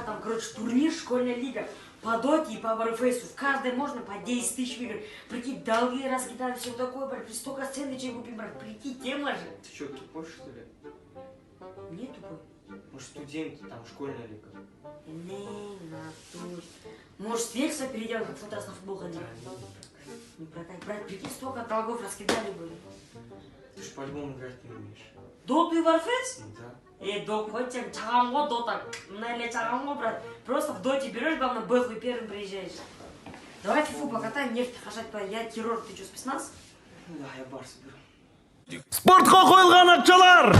там, короче, турнир, школьная лига. По доте и по варфейсу. В каждой можно по 10 тысяч выиграть. Прикинь, долги раскидали, все такое, брат. Столько сэндвичей купим, брат. Прикинь, тема же. Ты что, тупой, что ли? Нет тупой. Может, студент, там, школьная лига? Не, натуре. Может, с Векса перейдем, как в тот раз на футбол ходил. Не прокат. Брат, прикинь, столько долгов раскидали бы. Ты ж по-любому играть не умеешь. Доту и варфейс? Да. Док, хоть тебе чаганго, дота. Наверное, чаганго, брат. Просто в доте берешь, главное, бэху и первым приезжаешь. Давай фифу покатаем, нефть хашать. Я террор, ты что, спецназ? Да, я бар соберу. Спортқа қойылған атшалар